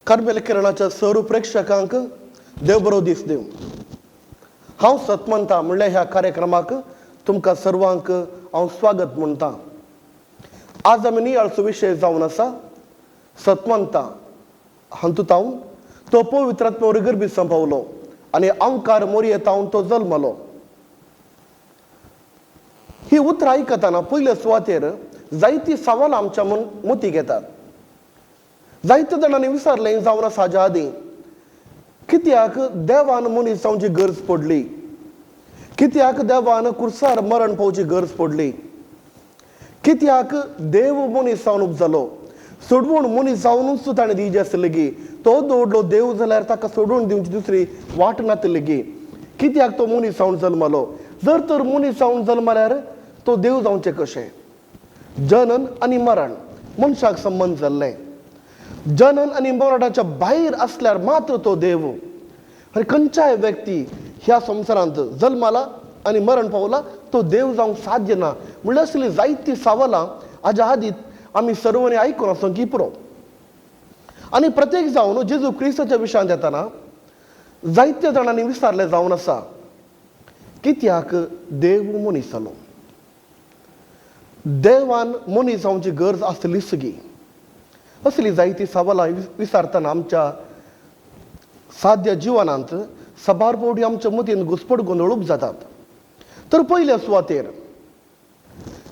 Carmel किरणाच्या सर्व प्रेक्षकांक देव बरो दीस दिव। हांव सतमंता म्हणल्या ह्या कार्यक्रमाक तुमकां सर्वांक हांव स्वागत म्हणटा। आज आमी नियाळचो विशय जावन आसा सतमंता हातूंत तो पवित्र आत्म्यावरवी गर्भीत संपावलो आनी अवकार मोरयेंतावन तो जल्मलो। ही उतरां आयकतना पयल्या सुवातेर जायतीं सवालां आमच्या मतीक येतात। जायत्या जाणांनी विचारलें जावन आसा हाच्या आदीं, कित्याक देवान मनीस जावची गरज पडली, कित्याक देवान कुर्सार मरण पावची गरज पडली, कित्याक देव मनीस जावन उपजलो, सोडवून मनीस जावनूच ताणें दिवचें आसलें गी, तो दवरलो देव जाल्यार ताका सोडून दिवची दुसरी वाट नासली गी, कित्याक तो मनीस जावन जल्मलो। जर तर मनीस जावन जल्मल्यार तो देव जावचें कशें? जनन आनी मरण मनशाक संबंध जाल्लें। जनन आनी मरणाच्या भायर असल्यार मात्र तो देव। आनी खंयच्याय व्यक्ती ह्या संवसारांत जल्माला आनी मरण पावला तो देव जावंक साध्य ना। म्हणल्यार असली जायतीं सवालां हाच्या आदीं आमी सर्वांनी आयकून आसूं की पुरो। आनी प्रत्येक जावन जेजू क्रिस्ताच्या विशयांत येतना जायत्या जाणांनी विचारलें जावन आसा, कित्याक देव मनीस जालो? देवान मनीस जावची गरज आसलीच गी। असली जायतीं सवालां विचारतना आमच्या साध्य जिवनांत सबार फावटी आमच्या मतीन घुसपट गोंधळूक जातात। तर पयल्या सुवातेर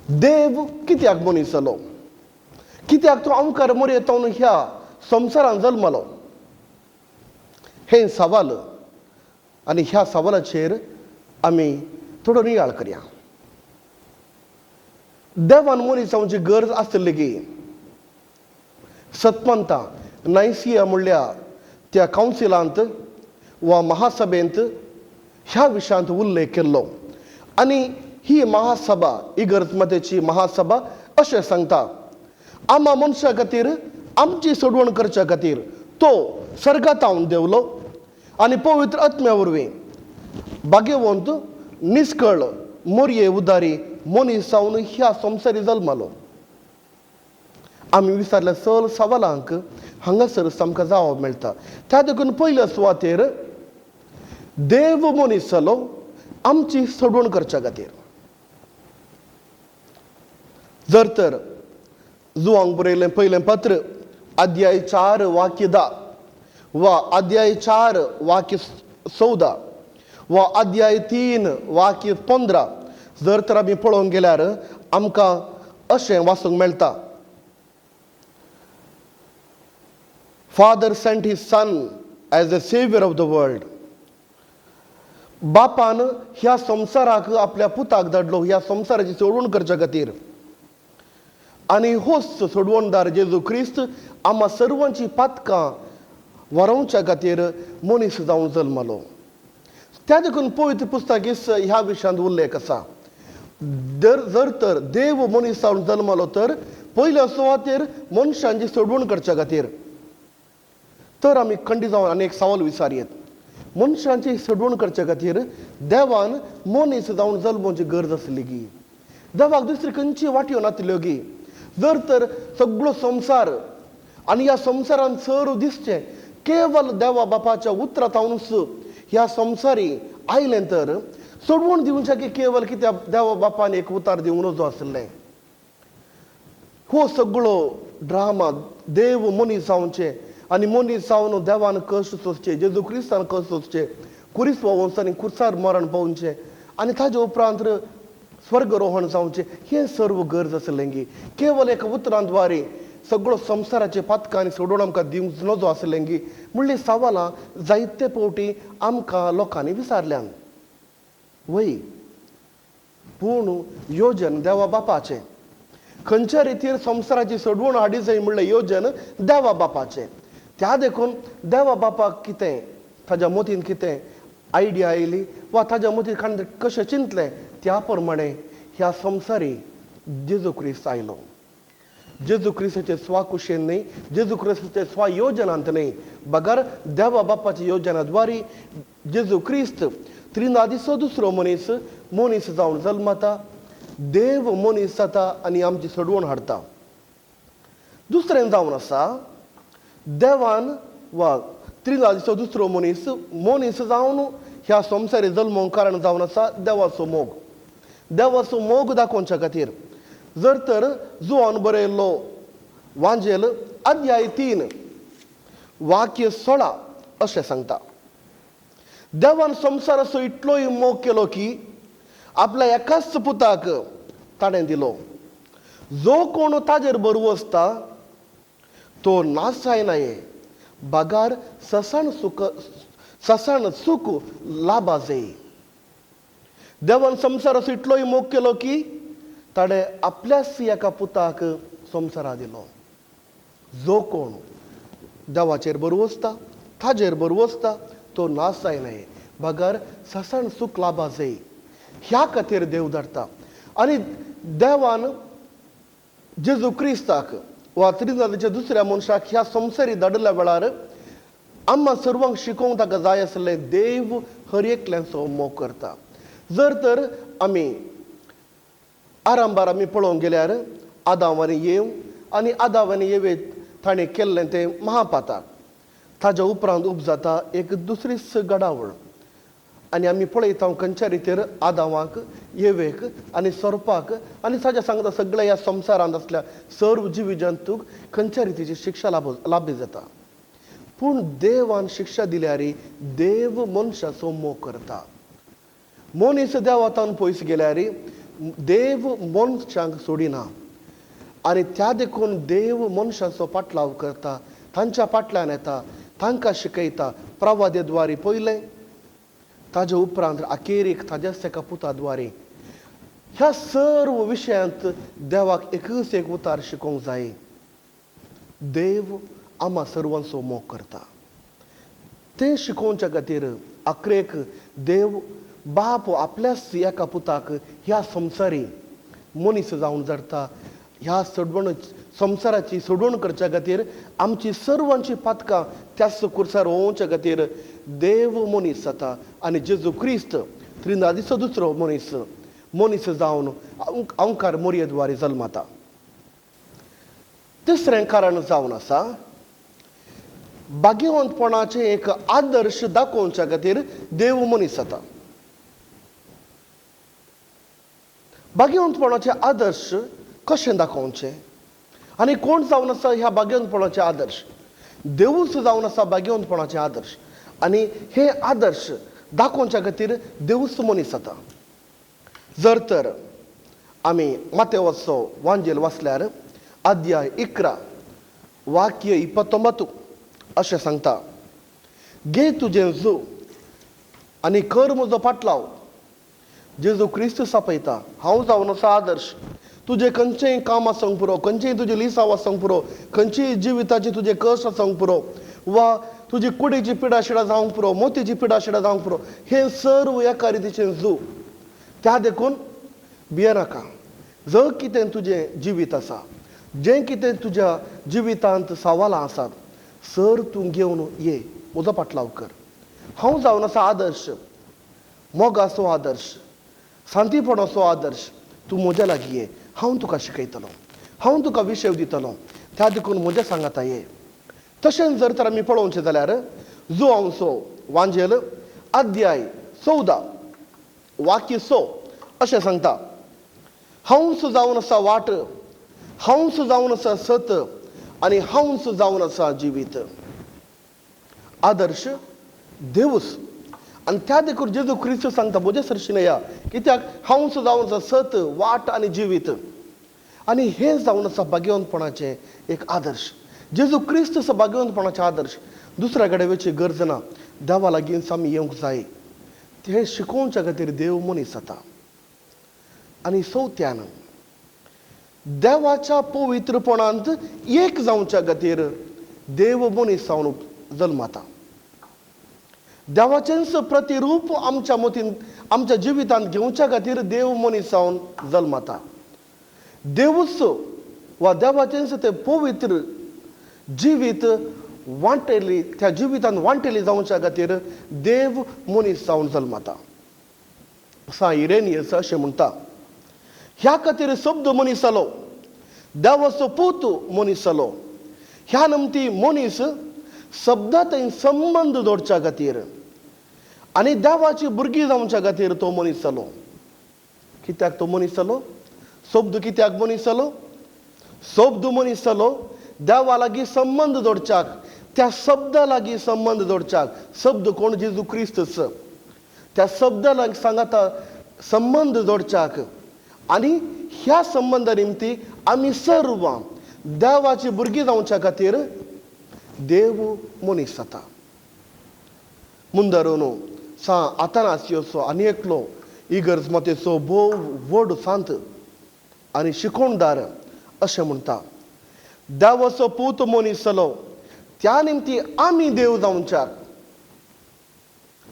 देव कित्याक मनीस जालो? कित्याक तो अवकार मोरयेंतावन ह्या संवसारांत जल्मलो? हे सवाल आनी ह्या सवालाचेर आमी थोडो नियाळ करया। देवान मनीस जावची गरज आसली गी। सतमंता नायसिया म्हणल्या त्या कावन्सिलांत वा महासभेंत ह्या विशयांत उल्लेख केल्लो आनी ही महासभा इगर्जमतेची महासभा अशें सांगता, आम्हा मनशा खातीर आमची सोडवण करच्या खातीर तो सर्गांत देवलो आनी पवित्र आत्म्या वरवीं भाग्यवंत निश्कळ मोरये उदारी मनीस जावन ह्या संवसारी जल्मलो। आमी विचारल्या सल सवालांक हांगासर आमकां जावप मेळटा। त्या देखून पयल्या सुवातेर देव मनीस जालो आमची सोडवण करच्या खातीर। जर तर जुवांक बरयलें पयलें पत्र अध्याय 4 वाक्य 10 वा अध्याय 4 वाक्य 14 वा अध्याय 3 वाक्य 15 जर तर आमी पळोवंक गेल्यार आमकां अशें वाचूंक मेळटा, Father sent his son as the savior of the world. बापान ह्या संवसाराक आपल्या पुताक धाडलो ह्या संवसाराची सोडवण करच्या खातीर। आनी होच सोडवणदार जेजू क्रिस्त आम्हा सर्वांची पातकां व्हरोवच्या खातीर मनीस जावन जल्मलो। त्या देखून पवित्र पुस्तकीस ह्या विशयांत उल्लेख आसा। जर तर देव मनीस जावन जल्मलो तर पयल्या सुवातेर मनशांची सोडवण करच्या खातीर। तर आमी खंडी जावन आनी एक सवाल विचारयेत, मनशांची सोडवण करच्या खातीर देवान मनीस जावन जल्मोवची गरज आसली गी? देवाक दुसरी खंयची वाटयो नासल्यो गी? जर तर सगळो संवसार आनी ह्या संवसारान सर्व दिसचें केवल देवा बापाच्या उतरांतूच ह्या संवसारी आयलें तर सोडवण दिवचें की केवल कित्याक देवा बापान एक उतार दिवंक नजो आसलें? हो सगळो ड्रामा देव मनीस जावचें आनी मनीस जावन देवान कश्ट सोंसचें, जेजू क्रिस्तान कश्ट सोंसचें, कुरीस वंशांनी कुर्सार मरण पावचें आनी ताजे उपरांत स्वर्गरोहण जावचें, हें सर्व गरज आसलें गी। केवल एका उतरांद्वारे सगळो संवसाराचे पातकांनी सोडून आमकां दिवंक नजो आसलें गी। म्हणली सवालां जायते फावटी आमकां लोकांनी विचारल्यान। वय पूण योजन देवा बापाचें। खंयच्या रितीर संवसाराची सोडवण हाडी जाय म्हणलें योजन देवा बापाचें। त्या देखून देवा बापाक कितें ताच्या मतीन कितें आयडिया आयली वा ताच्या मतीन कशें चिंतलें त्या प्रमाणे ह्या संवसारी जेजू क्रिस्त आयलो। जेजू क्रिस्ताचे स्वाकुशेन न्ही, जेजू क्रिस्ताचे स्वयोजनांत न्ही, बगर देवा बापाच्या योजनाद्वारे जेजू क्रिस्त त्रिनादीचो दुसरो मनीस जावन जल्मता, देव मनीस जाता आनी आमची सोडवण हाडटा। दुसरें जावन आसा देवान वा त्रिनादीचो दुसरो मनीस मनीस जावन ह्या संवसारी जल्मोंक कारण जावन आसा देवाचो मोग. देवाचो मोग दाखोवच्या खातीर जर तर जुआन बरयल्लो वांजेल अध्याय 3 वाक्य 16 अशें सांगता. देवान संवसार असो इतलोय मोग केलो की आपल्या एकाच पुताक ताणें दिलो. जो कोण ताजेर बरो आसता तो नाश जायनाये, बागार ससाण सुख लाभा जाय. देवान संवसार असो इतलोय मोग केलो की ताणें आपल्याच एका पुताक संवसारा दिलो. जो कोण देवाचेर बरो आसता ताजेर बरो आसता तो नाश जायनाये, बागार ससाण सुख लाभा जाय. ह्या खातीर देव धाडटा. आनी देवान जेजू क्रिस्ताक वा त्रिनादीच्या दुसऱ्या मनशाक ह्या संवसारी धाडल्या वेळार आम्हा सर्वांक शिकोवंक ताका जाय आसलें देव हर एकल्यांचो मोग करता. जर तर आमी आरंभार आमी पळोवंक गेल्यार आदाम आनी येव आनी आदाम आनी येवेत ताणें केल्लें तें महापाताक. ताच्या उपरांत उपजाता एक दुसरीच गडावळ. आनी आमी पळयता खंयच्या रितीर आदामाक येवेक आनी सर्पाक आनी ताच्या सांगता सगळ्या ह्या संवसारांत आसल्या सर्व जिवी जंतूक खंयच्या रितीची शिक्षा लाभली जाता. पूण देवान शिक्षा दिल्यार देव मनशाचो मोग करता. मनीस देवातान पयस गेल्यार देव मनशांक सोडिना आनी त्या देखून देव मनशाचो पाटलाव करता, तांच्या फाटल्यान येता, तांकां शिकयता. प्रवादेद्वारे पयलें, ताज्या उपरांत अखेरीक ताज्याच एका पुता द्वारे. ह्या सर्व विशयांत देवाक एकच एक उतार शिकोवंक जाय. देव आम्हा सर्वांचो मोग करता. तें शिकोवच्या खातीर अखेरेक देव बाप आपल्याच एका पुताक ह्या संवसारी मनीस जावन जडटा. ह्या संवसाराची सोडवण करच्या खातीर आमची सर्वांची पातकां त्याच कुर्सार वोवच्या खातीर देव मनीस जाता आनी जेजू क्रिस्त त्रिनादीचो दुसरो मनीस जावन अवंकार मोरयेद्वारे जल्माता. तिसरें कारण जावन आसा भाग्यवंतपणाचें एक आदर्श दाखोवच्या खातीर देव मनीस जाता. भाग्यवंतपणाचे आदर्श कशें दाखोवचें आनी कोण जावन आसा ह्या भाग्यवंतपणाचे आदर्श? देवूच जावन आसा भाग्यवंतपणाचे आदर्श. आनी हे आदर्श दाखोवच्या खातीर देवूच मनीस जाता. जर तर आमी मातेवाचो वांजेल वाचल्यार अध्याय 11 वाक्य 29 अशें सांगता. घे तुजें जू आनी कर म्हजो पाटलाव. जेजू क्रिस्त सापयता हांव जावन आसा आदर्श. तुजें खंयचेंय काम आसूंक पुरो, खंयचेंय तुजें लिसांव आसूंक पुरो, खंयचीय जिविताची तुजें कश्ट आसूंक पुरो, वा तुजी कुडीची पिडा शिडा जावंक पुरो, मोतीची पिडा शिडा जावंक पुरो, हें सर्व एका रितीचें जू. त्या देखून भियेनाका. जर कितें तुजें जिवीत आसा, जें कितें तुज्या जिवितांत सवालां आसात, सर तूं घेवन ये, म्हजो पाटलाव कर. हांव जावन आसा आदर्श, मोगाचो आदर्श, शांतीपणाचो आदर्श. तूं म्हज्या लागीं ये, हांव तुका शिकयतलो, हांव तुका विशय दितलो. त्या देखून म्हज्या सांगाता ये. तशेंच जर तर आमी पळोवचें जाल्यार जुआंवचो वांजेल अध्याय 14 वाक्य 6 अशें सांगता. हांवच जावन आसा वाट, हांवच जावन आसा सत आनी हांवच जावन आसा जिवीत. आदर्श देवूच. आनी त्या देखून जेजू क्रिस्त सांगता म्हजे सरशीन या, कित्याक हांवच जावन आसा सत, वाट आनी जिवीत. आनी हें जावन आसा भाग्यवंतपणाचें एक आदर्श. जेजू क्रिस्त आसा भाग्यवंतपणाचें आदर्श. दुसऱ्या कडेन वयची गरज ना. देवा लागींच आमी येवंक जाय. हें शिकोवच्या खातीर देव मनीस जाता. आनी चवथ्यान देवाच्या पवित्रपणांत एक जावच्या खातीर देव मनीस जावन जल्माता. देवाचेंच प्रतिरूप आमच्या मतीन आमच्या जिवितांत घेवच्या खातीर देव मनीस जावन जल्माता. देवूच वा देवाचेंच तें पवित्र जिवीत वांटेली, त्या जिवितांत वांटेली जावच्या खातीर देव मनीस जावन जल्माता. सा इरेनियस अशें म्हणटा, ह्या खातीर शब्द मनीस जालो, देवाचो पूत मनीस जालो. ह्या नमती मनीस शब्दात संबंध जोडच्या खातीर आनी देवाची भुरगीं जावच्या खातीर तो मनीस जालो. कित्याक तो मनीस जालो? शब्द कित्याक मनीस जालो? शब्द मनीस जालो देवा लागीं संबंध जोडच्याक, त्या शब्दा लागीं संबंध जोडच्याक. शब्द कोण? जेजू क्रिस्तच. त्या शब्दा लागीं सांगाता संबंध जोडच्याक आनी ह्या संबंधा निमती आमी सर्व देवाची भुरगीं जावच्या खातीर देव मनीस जाता. मुंदरोनो सा आतानासियोचो आनी एकलो इगर्ज मतेचो भोव व्हड सांत आनी शिकोवणदार अशें म्हणटा, देवाचो पूत मनीस जालो त्या निमती आमी देव जावच्याक.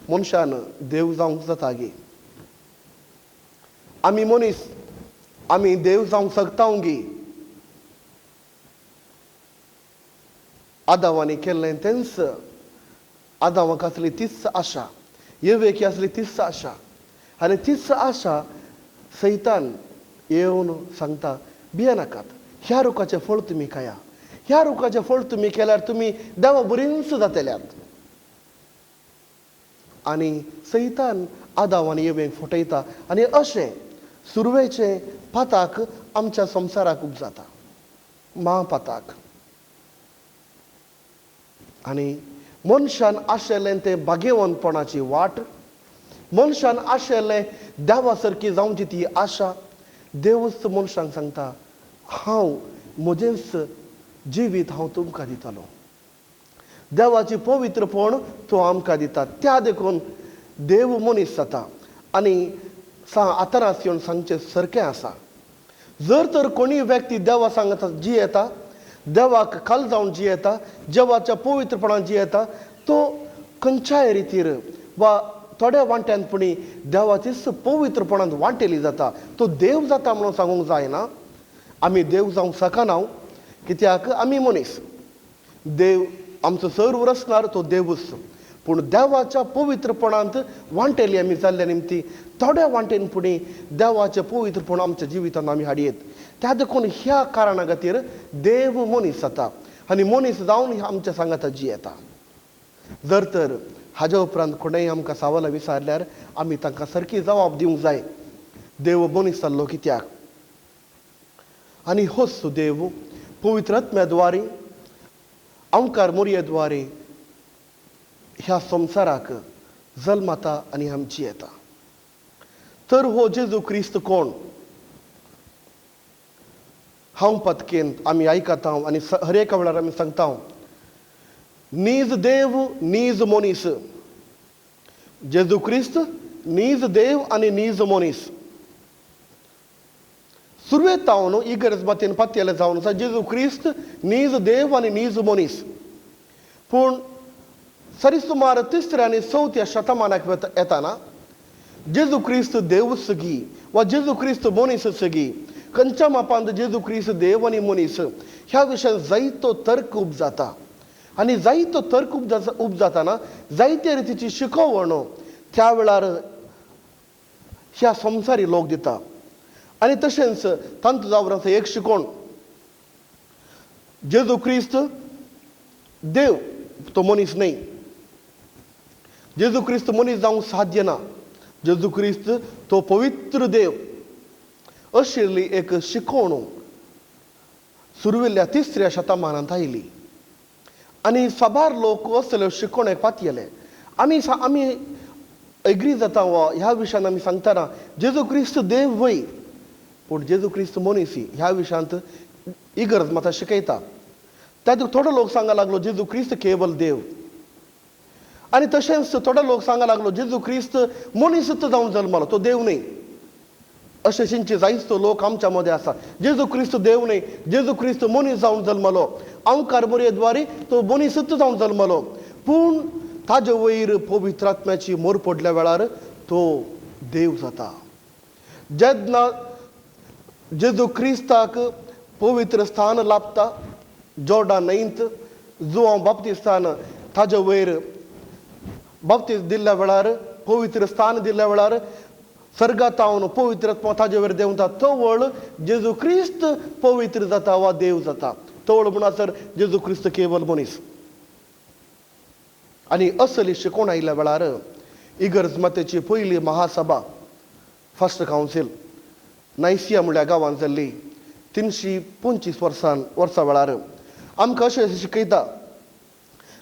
मनशान देव जावंक जाता गे. आमी मनीस आमी देव जावंक शकता गे. आदावानी केल्लें तेंच आदावाक आसली तीच आशा, येवेकी आसली तीच आशा. आनी तीच आशा सैतान येवन सांगता, भियेनाकात, ह्या रुखाचें फळ तुमी खाया, ह्या रुखाचें फळ तुमी केल्यार तुमी देवा बरींच जातल्यात. आनी सैतान आदावान येवेक फटयता आनी अशें सुरवेचे पाताक आमच्या संवसाराक उपजाता, महापाताक. आनी मनशान आशिल्लें तें भाग्यवंतपणाची वाट, मनशान आशिल्लें देवा सारकी जावची ती आशा, देवच मनशांक सांगता, हांव म्हजेंच जिवीत हांव तुमकां दितलो. देवाची पवित्रपण तो आमकां दिता. त्या देखून देव मनीस जाता. आनी आतारास येवन सांगचें सारकें आसा, जर तर कोणी व्यक्ती देवा सांगता जियेता, देवाक खाल जावन जियेता, देवाच्या पवित्रपणान जियेता, तो खंयच्याय रितीर वा थोड्या वांट्यानपणी देवाचीच पवित्रपणान वांटेली जाता. तो देव जाता म्हणून सांगूंक जायना. आमी देव जावंक शकना, कित्याक आमी मनीस. देव आमचो सर्व रचणार तो देवूच, पूण देवाच्या पवित्रपणांत वांटेली आमी जाल्ल्या निमती थोड्या वांटेनपणी देवाचें पवित्रपण आमच्या जिवितांत आमी हाडयेत. त्या देखून ह्या कारणा खातीर देव मनीस जाता आनी मनीस जावन आमच्या सांगाता जियेता. जर तर हाज्या उपरांत कोणेंय आमकां सवालां विचारल्यार आमी तांकां सारकी जबाब दिवंक जाय, देव मनीस जाल्लो कित्याक. आनी होच देव पवित्र आत्म्याद्वारे ओंकार मोरयेद्वारे ह्या संवसाराक जल्माता आनी आमी जियेता. तर हो जेजू क्रिस्त कोण? हांव पत्केन आमी आयकता आनी हर एका वेळार आमी सांगता, नीज देव नीज मनीस. जेजू क्रिस्त नीज देव आनी नीज मनीस. सुरवेत जावन इगर्ज मतेन पत्तेलें जावन आसा, जेजू क्रिस्त नीज देव आनी नीज मनीस. पूण सरीसुमार 3ऱ्या आनी 4थ्या शतमानाक येताना जेजू क्रिस्त देव सगी वा जेजू क्रिस्त मनीस सगी, खंयच्या मापांत जेजू क्रिस्त देव आनी मनीस ह्या विशयान जायतो तर्क उपजाता. आनी जायतो तर्क उपजाताना जायते रितीची शिकवण त्या वेळार ह्या संवसारी लोक दिता. आनी तशेंच तांतू जावन एक शिकोण, जेजू क्रिस्त देव तो मनीस न्हय, जेजू क्रिस्त मनीस जावंक साध्य ना, जेजू क्रिस्त तो पवित्र देव, अशिल्ली एक शिकवण सुरविल्ल्या 3ऱ्या शतमानांत आयली. आनी साबार लोक असले शिकवणेक पातयेले. आमी एग्री जाता वा ह्या विशयान आमी सांगतना जेजू क्रिस्त देव वय, पूण जेजू क्रिस्त मनीसी ह्या विशयांत इगर्ज म्हाका शिकयता. तातूंत थोडे लोक सांगा लागलो जेजू क्रिस्त केवल देव. आनी तशेंच थोडे लोक सांगा लागलो जेजू क्रिस्त मनीसच जावन जल्मलो, तो देव न्हय. अशे चिंचे जायतो लोक आमच्या मदें आसा. जेजू क्रिस्त देव न्हय, जेजू क्रिस्त मनीस जावन जल्मलो. ओंकार मोरयेद्वारे तो मनीसच जावन जल्मलो, पूण ताजे वयर पवित्र आत्म्याची मोर पडल्या वेळार तो देव जाता. जेन्ना जेजू क्रिस्ताक पवित्र स्थान लाभता जॉर्डन न्हंयत, जुआंव बाप्तिस्तान ताजे वयर बाप्तीस दिल्ल्या वेळार, पवित्र स्थान दिल्ल्या वेळार सर्गांत हांव पवित्र आत्मा ताजे वयर देंवता. तो वळ जेजू क्रिस्त पवित्र जाता वा देव जाता. तो वळ म्हणसर जेजू क्रिस्त केवल मनीस. आनी असली शिकोवण आयिल्ल्या वेळार इगर्ज मतेची पयली महासभा फर्स्ट कावन्सील नायसिया म्हणल्या गांवांत जाल्ली 325 वर्सां वेळार आमकां अशें शिकयता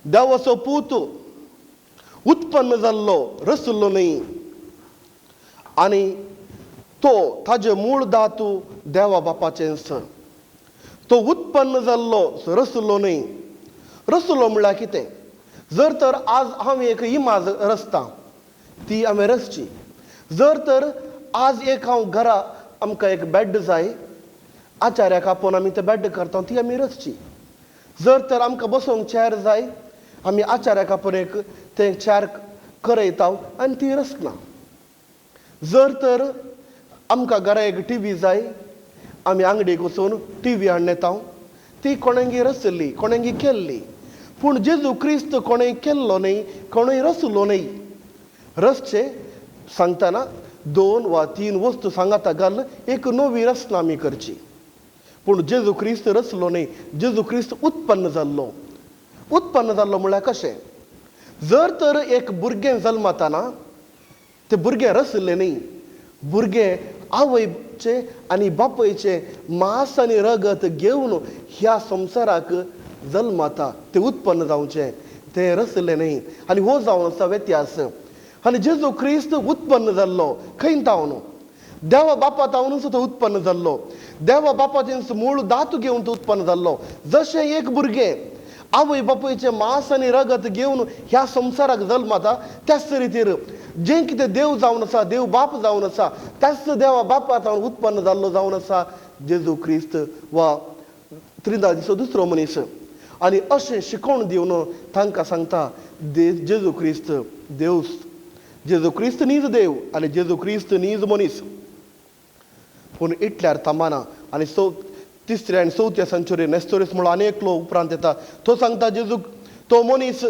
देवाचो पूत उत्पन्न जाल्लो रसलो न्ही आनी तो ताजे मूळ दातू देवा बापाचेंच तो उत्पन्न जाल्लो रसलो न्ही रसलो म्हळ्यार कितें जर तर आज हांव एक इमाज रचतां ती हांवें रचची जर तर आज एक हांव घरा आमकां एक बेड जाय आचार्याक आपोवन आमी तें बेड करता ती आमी रचची जर तर आमकां बसोंक चॅर जाय आमी आचार्याक आपोवन एक तें चॅर करयता आनी ती रचना जर तर आमकां घरा एक टीव्ही जाय आमी अंगडेक वचून टीव्ही हाडून येता ती कोणेंगी रचली कोणेंगी केल्ली पूण जेजू क्रिस्त कोणेंय केल्लो न्ही कोणेंय रचलो न्ही रचचे सांगतना 2 वा 3 वस्तू सांगाता घाल एक नवी रचना आमी करची पूण जेजू क्रिस्त रचलो न्ही जेजू क्रिस्त उत्पन्न जाल्लो म्हळ्यार कशें जर तर एक भुरगें जल्मताना तें भुरगें रचलें न्ही भुरगें आवयचे आनी बापयचे मांस आनी रगत घेवन ह्या संवसाराक जल्मता तें उत्पन्न जावचें तें रचलें न्ही आनी हो जावन आसा व्यत्यास आनी जेजू क्रिस्त उत्पन्न जाल्लो खंय तावन देवा बापा तावनूच तो उत्पन्न जाल्लो देवा बापाचें मूळ दात घेवन तो उत्पन्न जाल्लो जशें एक भुरगें आवय बापयचें मांस आनी रगत घेवन ह्या संवसाराक जल्मता त्याच रितीर जें कितें देव जावन आसा देव बाप जावन आसा त्याच देवा बापा तावन उत्पन्न जाल्लो जावन आसा जेजू क्रिस्त वा त्रिदादीचो दुसरो मनीस आनी अशें शिकोवण दिवन तांकां सांगता जेजू क्रिस्त देव जेजू क्रिस्त नीज देव आनी जेजू क्रिस्त नीज मनीस पूण इटल्यार तामाना आनी 3ऱ्या आनी 4थ्या सेंच्युरीन नेस्टोरीस म्हणून अनेक लोक उपरांत येता तो सांगता जेजू तो मनीस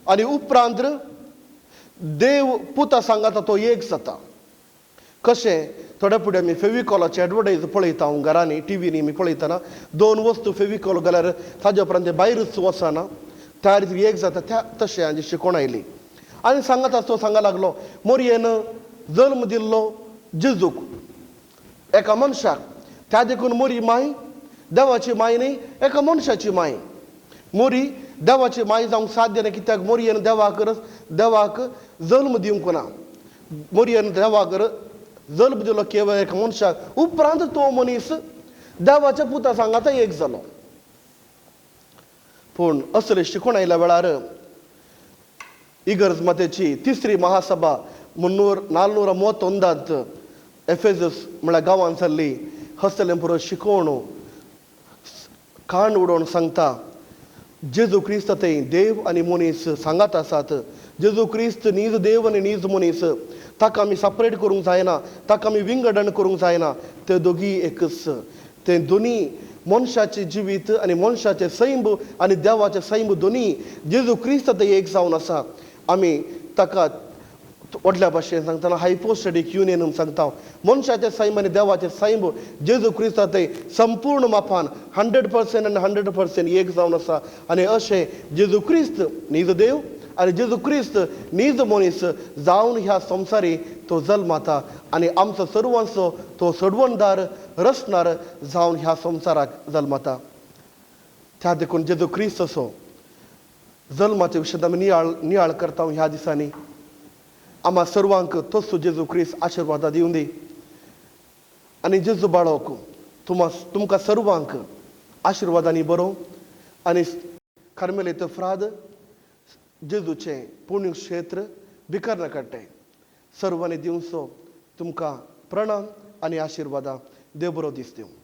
आनी उपरांत देव पुता सांगता तो एक जाता कशें थोडे फुडें आमी फेविकॉलाची एडवर्टायज पळयता हांव घरांनी टीव्हीनी आमी पळयतना 2 वस्तू फेविकॉल घाल्यार ताज्या उपरांत भायरूच वचना त्या रितीन एक जाता त्या तशें हाजी शिकोवण आयली आनी सांगता तो सांगा लागलो मोरयेन जल्म दिल्लो जेजूक एका मनशाक त्या देखून मोरी माय देवाची माय न्ही एका मनशाची माय मोरी देवाची माय जावंक साध्य न्ही कित्याक मोरयेन देवाक जल्म दिवंक ना मोरयेन देवाक जल्म दिलो केवळ एका मनशाक उपरांत तो मनीस देवाच्या पुता सांगाता एक जालो पूण असले शिकोवण आयल्या वेळार इगर्ज मतेची 3री महासभा 431 एफेसस म्हळ्यार गांवांत जाल्ली हस्तलें पुरो शिकोवण काण उडोवन सांगता जेजू क्रिस्त थंय देव आनी मनीस सांगात आसात जेजू क्रिस्त नीज देव आनी नीज मनीस ताका आमी सपरेट करूंक जायना ताका आमी विंगडण करूंक जायना ते दोगी एकच ते दोनी मनशाचें जिवीत आनी मनशाचें सैम आनी देवाचें सैम दोनी जेजू क्रिस्त थंय एक जावन आसा आमी ताका व्हडल्या भाशेन सांगतना हायपोस्टॅटीक युनियन सांगता मनशाचें सैम आनी देवाचें सैम जेजू क्रिस्त थंय संपूर्ण मापान 100% आनी 100% एक जावन आसा आनी अशें जेजू क्रिस्त नीज देव आनी जेजू क्रिस्त नीज मनीस जावन ह्या संवसारी तो जल्मता आनी आमचो सर्वांचो तो सोडवणदार रचणार जावन ह्या संवसाराक जल्मता त्या देखून जेजू क्रिस्त असो जल्माचे विशयांत आमी नियाळ करता ह्या दिसांनी आम्हा सर्वांक तोच जेजू क्रिस्त आशिर्वाद दिवं दी आनी जेजू बाळोक तुमकां सर्वांक आशिर्वादांनी बरो आनी कार्मेलीत फ्राद जेजूचें पुण्यक्षेत्र भिकर्ण कट्टे सर्वांनी दिवचो तुमकां प्रणाम आनी आशिर्वादां देव बरो दीस दिवं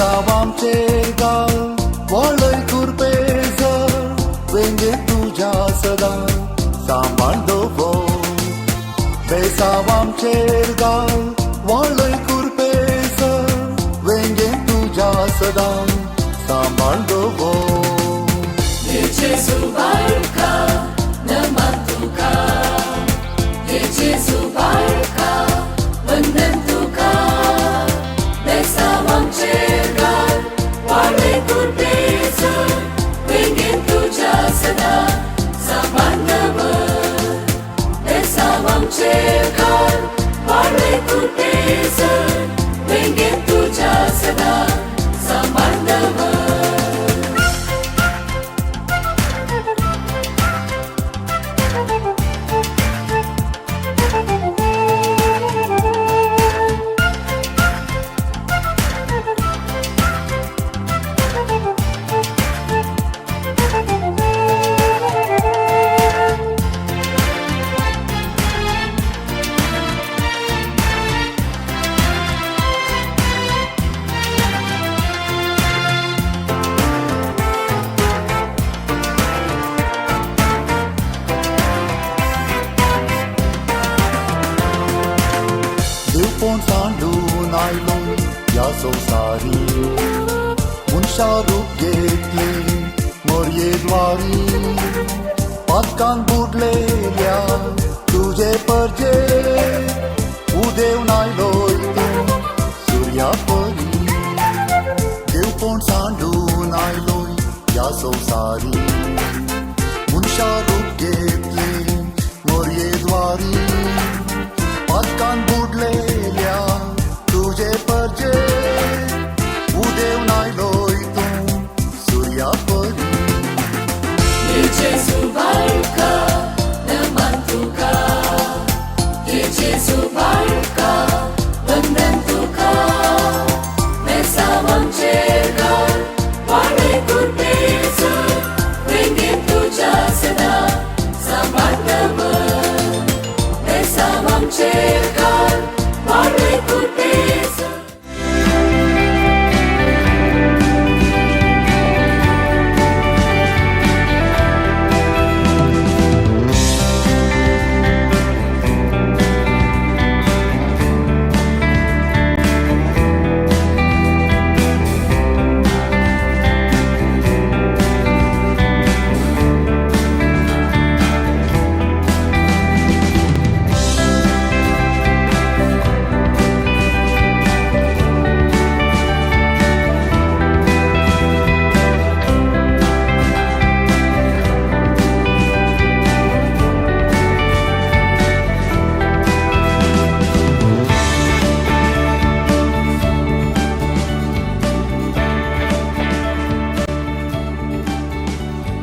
बेसावांचेर गाल वळय कुरपेज वेंगे तुझ्या सदा सांभाळ दवर बेसावांचेर गाल वळय कुरपेज वेंगे तुझ्या सदा सांभाळ दवर Jesu barka namatuka Jesu barka menentuka Besawang cergal wale kurbeza Wingin tuja sada samandava Besawang cergal wale kurbeza Wingin tuja sada samandava देवपण सांडून आयलो या संवसारी मनशारूप घेतली मर्येद्वारी पातकान बुडलेल्या तुझे परजे उदेव आयलोय तूं सूर्या परी देवपण सांडून आयलोय या संवसारी मनशारूप